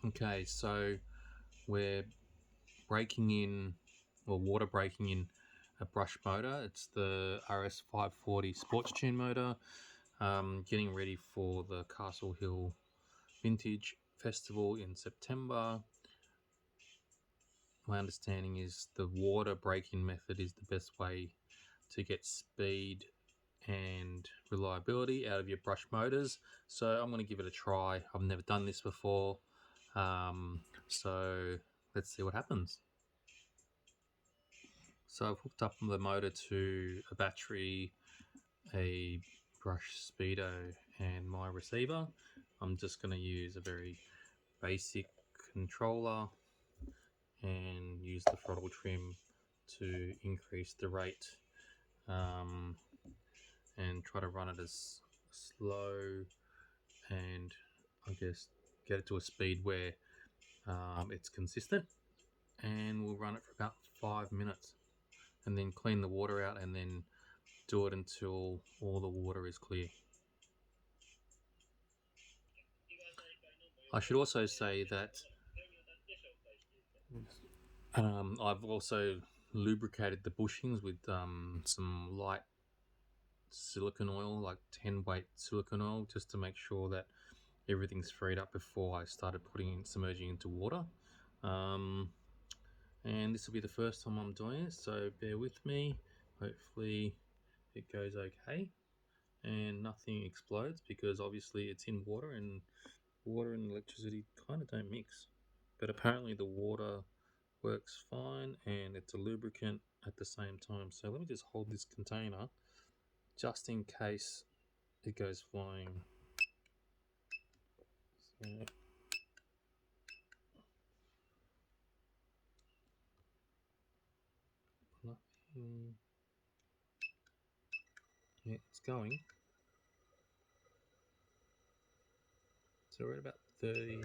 Okay, so we're breaking in, or water breaking in a brush motor. It's the RS540 Sports Tune motor. Getting ready for the Castle Hill Vintage Festival in September. My understanding is the water break-in method is the best way to get speed and reliability out of your brush motors. So I'm going to give it a try. I've never done this before. So let's see what happens. So I've hooked up the motor to a battery, a brush speedo, and my receiver. I'm just going to use a very basic controller and use the throttle trim to increase the rate, um, and try to run it as slow and I guess get it to a speed where it's consistent. And we'll run it for about 5 minutes and then clean the water out and then do it until all the water is clear. I should also say that I've also lubricated the bushings with some light silicone oil, like 10 weight silicone oil, just to make sure that everything's freed up before I started submerging into water. And this will be the first time I'm doing it, so bear with me. Hopefully it goes okay and nothing explodes, because obviously it's in water and water and electricity kind of don't mix. But apparently the water works fine and it's a lubricant at the same time. So let me just hold this container just in case it goes flying. So, nothing. Yeah, it's going. So we're at about 30.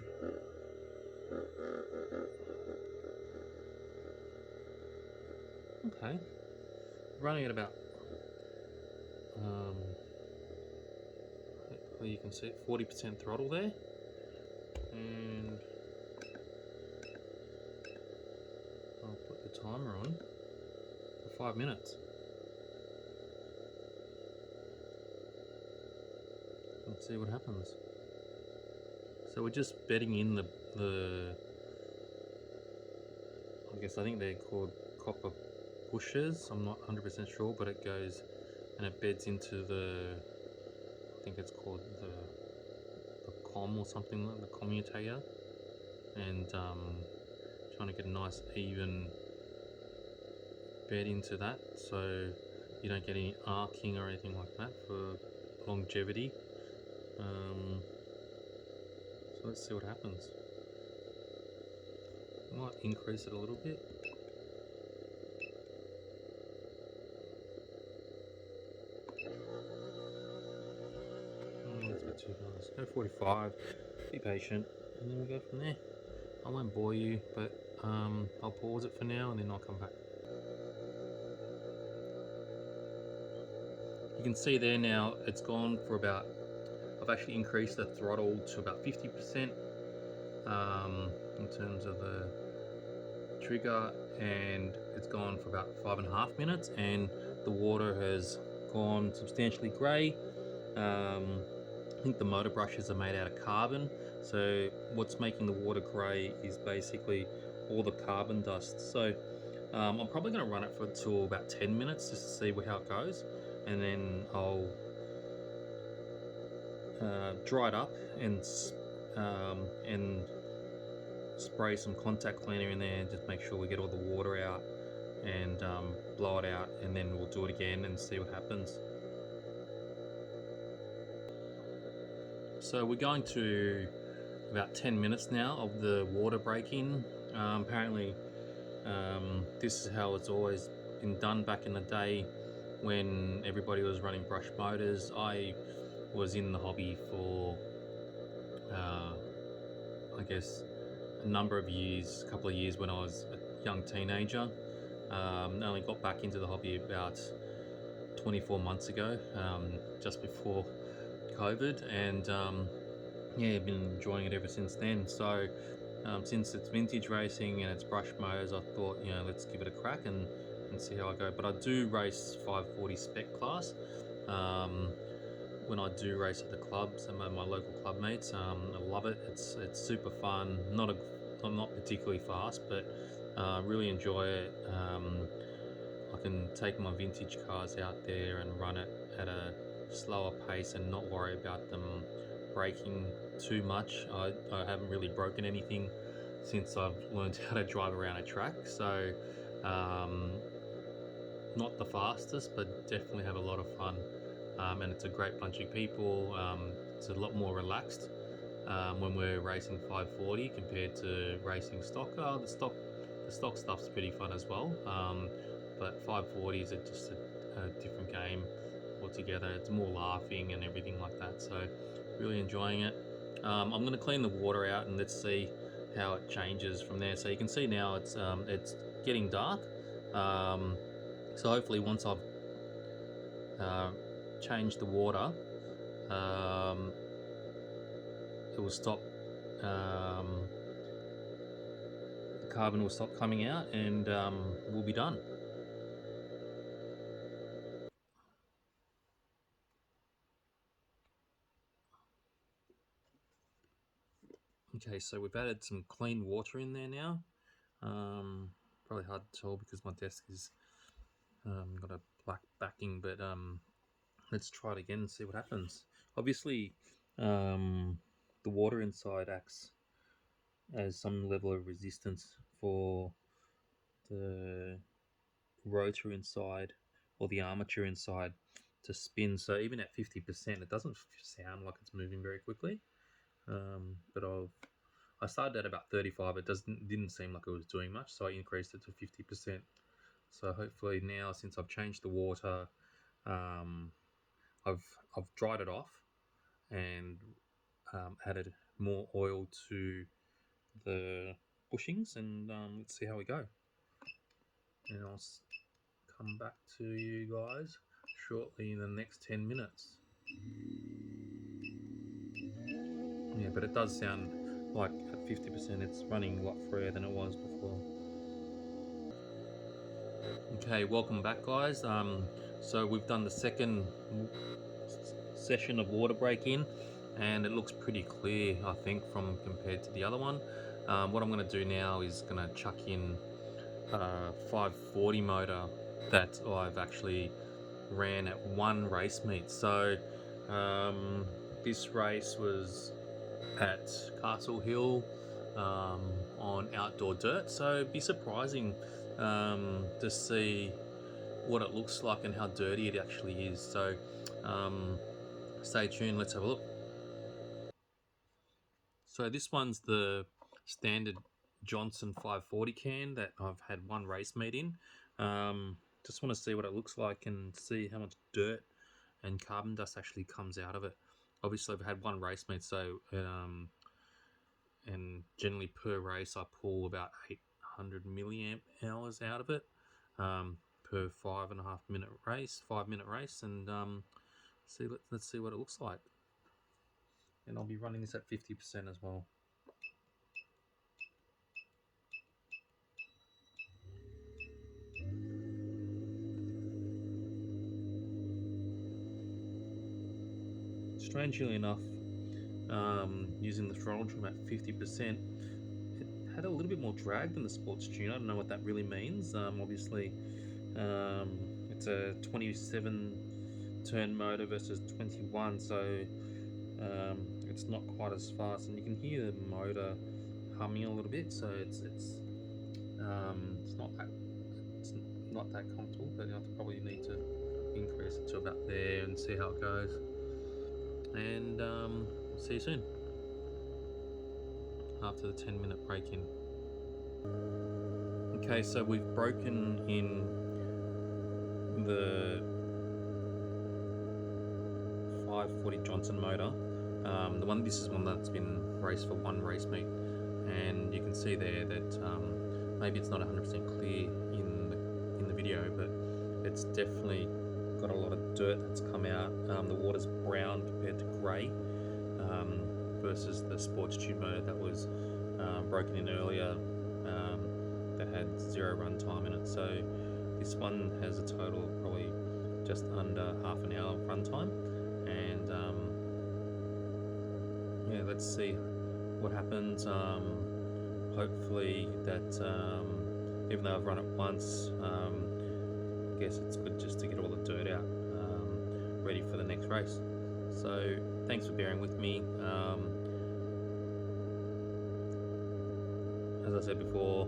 Okay. Running at about, hopefully you can see it, 40% throttle there. And I'll put the timer on for 5 minutes. Let's see what happens. So we're just bedding in the I think they're called copper bushes. I'm not 100% sure, but it goes and it beds into I think it's called the com or something, like the commutator, and trying to get a nice even bed into that so you don't get any arcing or anything like that for longevity. So let's see what happens. I might increase it a little bit. That's a bit too fast. Go 45. Be patient, and then we'll go from there. I won't bore you, but I'll pause it for now and then I'll come back. You can see there now it's gone for about, I've actually increased the throttle to about 50% in terms of the trigger, and it's gone for about 5.5 minutes, and the water has gone substantially grey. I think the motor brushes are made out of carbon, so what's making the water grey is basically all the carbon dust. So I'm probably going to run it for till about 10 minutes just to see how it goes, and then I'll dry it up and spray some contact cleaner in there and just make sure we get all the water out and blow it out, and then we'll do it again and see what happens. So we're going to about 10 minutes now of the water break-in. Apparently this is how it's always been done back in the day when everybody was running brush motors. I was in the hobby for I guess a number of years, a couple of years when I was a young teenager. I only got back into the hobby about 24 months ago, just before COVID, and yeah, I've been enjoying it ever since then. So Since it's vintage racing and it's brush motors, I thought, you know, let's give it a crack and see how I go. But I do race 540 spec class. When I do race at the clubs and my local club mates, I love it. It's super fun. I'm not particularly fast, but really enjoy it. I can take my vintage cars out there and run it at a slower pace and not worry about them breaking too much. I haven't really broken anything since I've learned how to drive around a track, so not the fastest, but definitely have a lot of fun. And it's a great bunch of people. It's a lot more relaxed when we're racing 540 compared to racing stock. The stock stuff's pretty fun as well. But 540 is just a different game altogether. It's more laughing and everything like that. So really enjoying it. I'm going to clean the water out and let's see how it changes from there. So you can see now it's getting dark. So hopefully once I've changed the water, it will stop, the carbon will stop coming out and we'll be done. Okay, so we've added some clean water in there now. Probably hard to tell because my desk is got a black backing, but let's try it again and see what happens. Obviously, the water inside acts as some level of resistance for the rotor inside or the armature inside to spin. So even at 50%, it doesn't sound like it's moving very quickly. But I started at about 35. It didn't seem like it was doing much, so I increased it to 50%. So hopefully now, since I've changed the water, I've dried it off and added more oil to the bushings, and let's see how we go. And I'll come back to you guys shortly in the next 10 minutes. Yeah, but it does sound like at 50% it's running a lot freer than it was before. Okay, welcome back guys. So we've done the second session of water break-in and it looks pretty clear, I think, from compared to the other one. What I'm going to do now is going to chuck in a 540 motor that I've actually ran at one race meet. So this race was at Castle Hill on outdoor dirt, so it'd be surprising to see what it looks like and how dirty it actually is. So stay tuned, let's have a look. So this one's the standard Johnson 540 can that I've had one race meet in. Just want to see what it looks like and see how much dirt and carbon dust actually comes out of it. Obviously I've had one race meet, so and generally per race I pull about 800 milliamp hours out of it per 5.5 minute race, 5 minute race, and let's see what it looks like. And I'll be running this at 50% as well. Strangely enough, using the throttle trim at 50%, it had a little bit more drag than the Sports Tune. I don't know what that really means. Obviously, it's a 27 turn motor versus 21, so it's not quite as fast, and you can hear the motor humming a little bit. So it's not that comfortable, but I probably need to increase it to about there and see how it goes. And see you soon after the 10-minute break-in. Okay, so we've broken in the 540 Johnson motor. This is one that's been raced for one race meet, and you can see there that maybe it's not 100% clear in the video, but it's definitely got a lot of dirt that's come out. The water's brown compared to grey, versus the Sports Tune motor that was broken in earlier that had 0 runtime in it. So this one has a total of probably just under half an hour runtime, and yeah, let's see what happens. Hopefully that even though I've run it once, I guess it's good just to get all the dirt out, ready for the next race. So thanks for bearing with me. As I said before,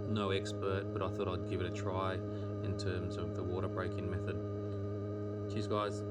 no expert, but I thought I'd give it a try in terms of the water break-in method. Cheers guys.